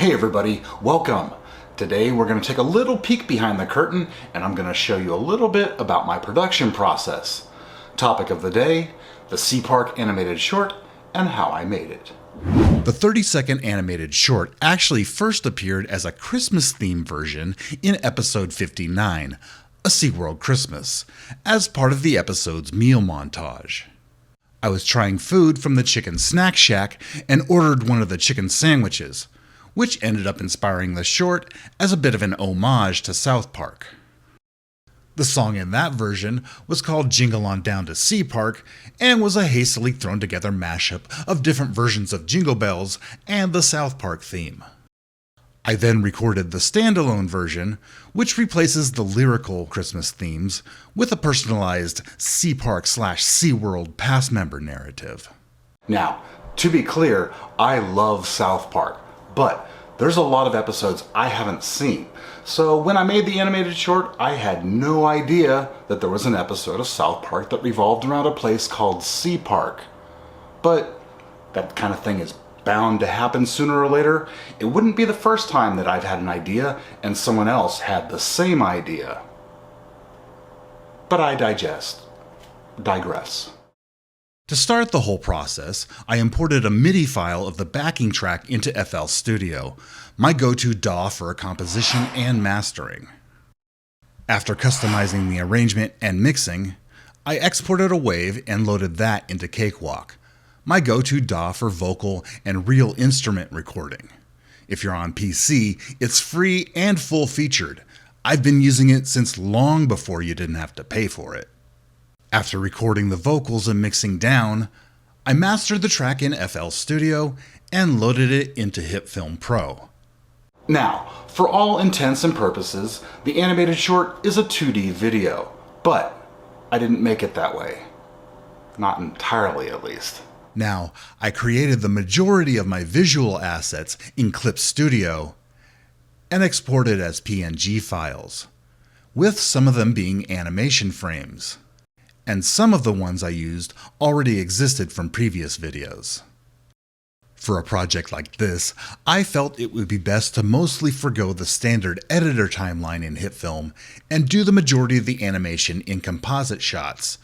Hey everybody, welcome! Today we're going to take a little peek behind the curtain and I'm going to show you a little bit about my production process. Topic of the day, the SeaPark animated short and how I made it. The 30-second animated short actually first appeared as a Christmas theme version in episode 59, A SeaWorld Christmas, as part of the episode's meal montage. I was trying food from the Chicken Snack Shack and ordered one of the chicken sandwiches, which ended up inspiring the short as a bit of an homage to South Park. The song in that version was called Jingle On Down to SeaPark and was a hastily thrown together mashup of different versions of Jingle Bells and the South Park theme. I then recorded the standalone version, which replaces the lyrical Christmas themes with a personalized SeaPark/SeaWorld pass member narrative. Now, to be clear, I love South Park, but there's a lot of episodes I haven't seen. So when I made the animated short, I had no idea that there was an episode of South Park that revolved around a place called SeaPark. But that kind of thing is bound to happen sooner or later. It wouldn't be the first time that I've had an idea and someone else had the same idea. But I digress. To start the whole process, I imported a MIDI file of the backing track into FL Studio, my go-to DAW for composition and mastering. After customizing the arrangement and mixing, I exported a wave and loaded that into Cakewalk, my go-to DAW for vocal and real instrument recording. If you're on PC, it's free and full-featured. I've been using it since long before you didn't have to pay for it. After recording the vocals and mixing down, I mastered the track in FL Studio and loaded it into HitFilm Pro. Now, for all intents and purposes, the animated short is a 2D video, but I didn't make it that way. Not entirely, at least. Now, I created the majority of my visual assets in Clip Studio and exported as PNG files, with some of them being animation frames. And some of the ones I used already existed from previous videos. For a project like this, I felt it would be best to mostly forgo the standard editor timeline in HitFilm and do the majority of the animation in composite shots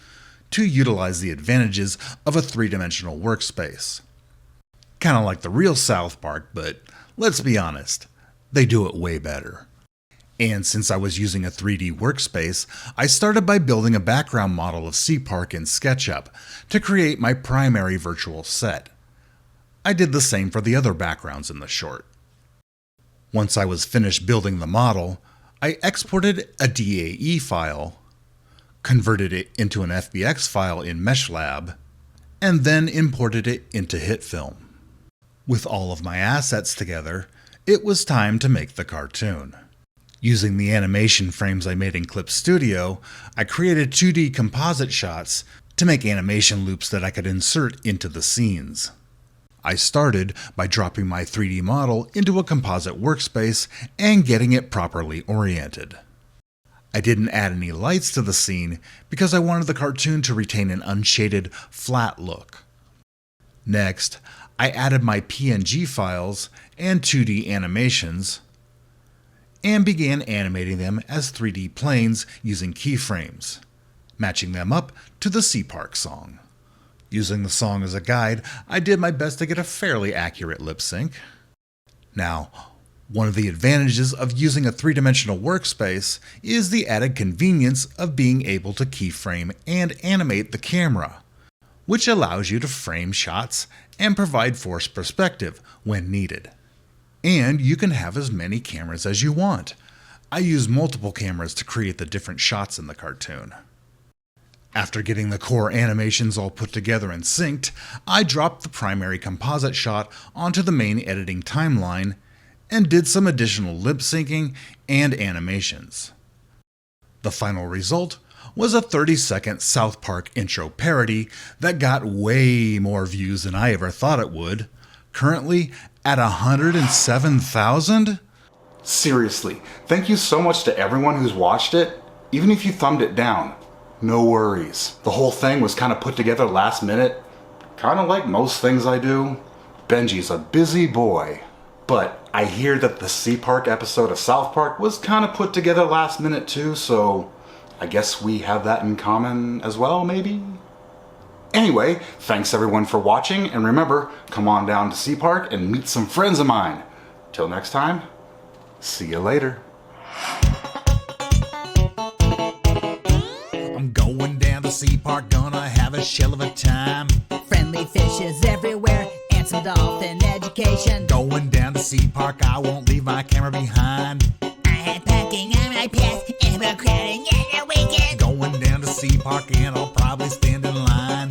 to utilize the advantages of a three-dimensional workspace. Kinda like the real South Park, but let's be honest, they do it way better. And since I was using a 3D workspace, I started by building a background model of SeaPark in SketchUp to create my primary virtual set. I did the same for the other backgrounds in the short. Once I was finished building the model, I exported a DAE file, converted it into an FBX file in MeshLab, and then imported it into HitFilm. With all of my assets together, it was time to make the cartoon. Using the animation frames I made in Clip Studio, I created 2D composite shots to make animation loops that I could insert into the scenes. I started by dropping my 3D model into a composite workspace and getting it properly oriented. I didn't add any lights to the scene because I wanted the cartoon to retain an unshaded, flat look. Next, I added my PNG files and 2D animations, and began animating them as 3D planes using keyframes, matching them up to the SeaPark song. Using the song as a guide, I did my best to get a fairly accurate lip sync. Now, one of the advantages of using a three-dimensional workspace is the added convenience of being able to keyframe and animate the camera, which allows you to frame shots and provide forced perspective when needed. And you can have as many cameras as you want. I use multiple cameras to create the different shots in the cartoon. After getting the core animations all put together and synced, I dropped the primary composite shot onto the main editing timeline and did some additional lip syncing and animations. The final result was a 30-second South Park intro parody that got way more views than I ever thought it would, currently at 107,000? Seriously, thank you so much to everyone who's watched it, even if you thumbed it down. No worries. The whole thing was kind of put together last minute, kind of like most things I do. Benji's a busy boy. But I hear that the SeaPark episode of South Park was kind of put together last minute too, so I guess we have that in common as well, maybe? Anyway, thanks everyone for watching, and remember, come on down to SeaPark and meet some friends of mine. Till next time, see you later. I'm going down to SeaPark, gonna have a shell of a time. Friendly fishes everywhere and some dolphin education. Going down to SeaPark, I won't leave my camera behind. I had parking on my path and we're crowding at the weekend. Going down to SeaPark and I'll probably stand in line.